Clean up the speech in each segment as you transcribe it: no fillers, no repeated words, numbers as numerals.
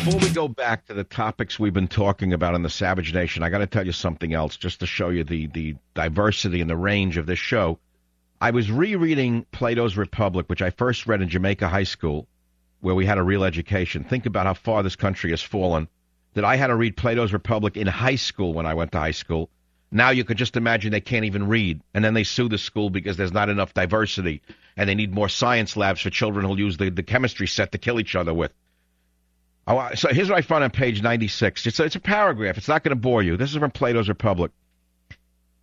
Before we go back to the topics we've been talking about in the Savage Nation, I got to tell you something else just to show you the diversity and the range of this show. I was rereading Plato's Republic, which I first read in Jamaica High School, where we had a real education. Think about how far this country has fallen, that I had to read Plato's Republic in high school when I went to high school. Now you could just imagine they can't even read, and then they sue the school because there's not enough diversity, and they need more science labs for children who'll use the chemistry set to kill each other with. So here's what I found on page 96. It's a paragraph. It's not going to bore you. This is from Plato's Republic.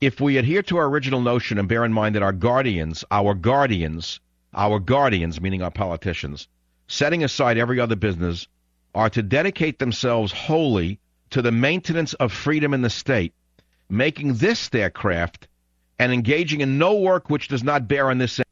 If we adhere to our original notion and bear in mind that our guardians, meaning our politicians, setting aside every other business, are to dedicate themselves wholly to the maintenance of freedom in the state, making this their craft, and engaging in no work which does not bear on this end,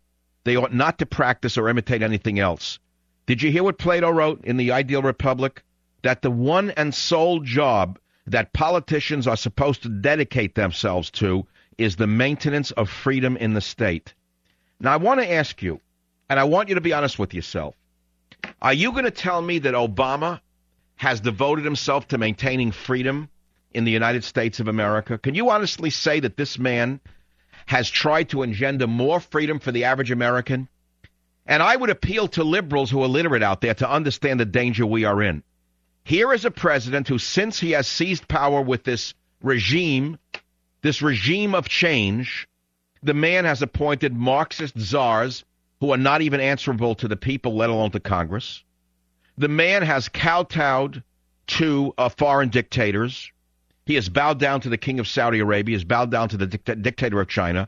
they ought not to practice or imitate anything else. Did you hear what Plato wrote in the Ideal Republic? That the one and sole job that politicians are supposed to dedicate themselves to is the maintenance of freedom in the state. Now, I want to ask you, and I want you to be honest with yourself, are you going to tell me that Obama has devoted himself to maintaining freedom in the United States of America? Can you honestly say that this man has tried to engender more freedom for the average American? And I would appeal to liberals who are literate out there to understand the danger we are in. Here is a president who, since he has seized power with this regime of change, the man has appointed Marxist czars who are not even answerable to the people, let alone to Congress. The man has kowtowed to foreign dictators. He has bowed down to the king of Saudi Arabia. He has bowed down to the dictator of China.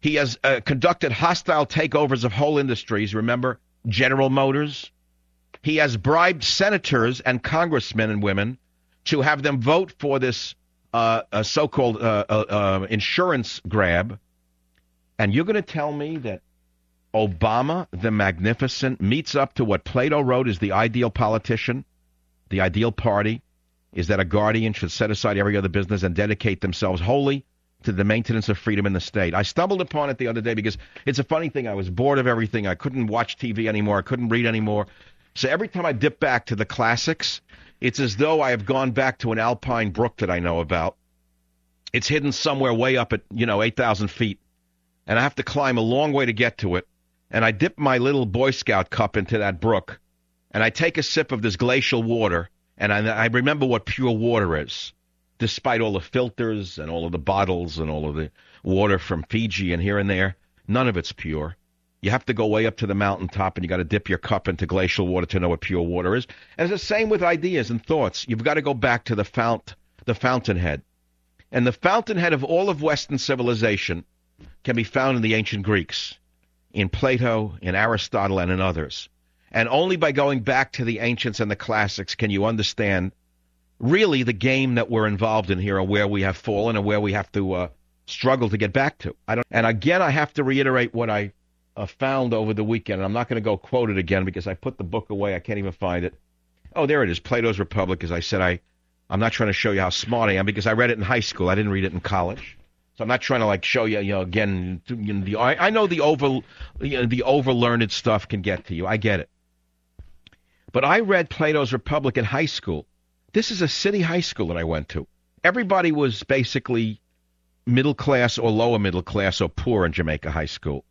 He has conducted hostile takeovers of whole industries. Remember General Motors? He has bribed senators and congressmen and women to have them vote for this so-called insurance grab. And you're going to tell me that Obama, the magnificent, meets up to what Plato wrote is the ideal politician, the ideal party, is that a guardian should set aside every other business and dedicate themselves wholly to the maintenance of freedom in the state. I stumbled upon it the other day because it's a funny thing. I was bored of everything. I couldn't watch TV anymore. I couldn't read anymore. So every time I dip back to the classics, it's as though I have gone back to an alpine brook that I know about. It's hidden somewhere way up at, 8,000 feet. And I have to climb a long way to get to it. And I dip my little Boy Scout cup into that brook. And I take a sip of this glacial water. And I remember what pure water is. Despite all the filters and all of the bottles and all of the water from Fiji and here and there, none of it's pure. You have to go way up to the mountaintop and you got to dip your cup into glacial water to know what pure water is. And it's the same with ideas and thoughts. You've got to go back to the fountainhead. And the fountainhead of all of Western civilization can be found in the ancient Greeks, in Plato, in Aristotle, and in others. And only by going back to the ancients and the classics can you understand really the game that we're involved in here and where we have fallen and where we have to struggle to get back to. And again, I have to reiterate what I found over the weekend. And I'm not going to go quote it again because I put the book away. I can't even find it. Oh, there it is, Plato's Republic. As I said, I'm not trying to show you how smart I am because I read it in high school. I didn't read it in college. So I'm not trying to show you, again. I know the overlearned stuff can get to you. I get it. But I read Plato's Republic in high school. This is a city high school that I went to. Everybody was basically middle class or lower middle class or poor in Jamaica High School.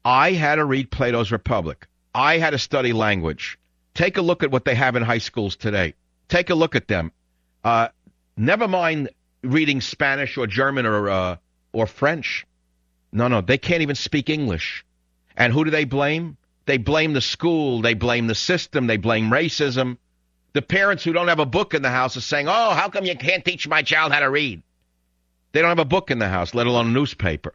I had to read Plato's Republic. I had to study language. Take a look at what they have in high schools today. Take a look at them. Never mind reading Spanish or German or French. No, they can't even speak English. And who do they blame? They blame the school. They blame the system. They blame racism. The parents who don't have a book in the house are saying, oh, how come you can't teach my child how to read? They don't have a book in the house, let alone a newspaper.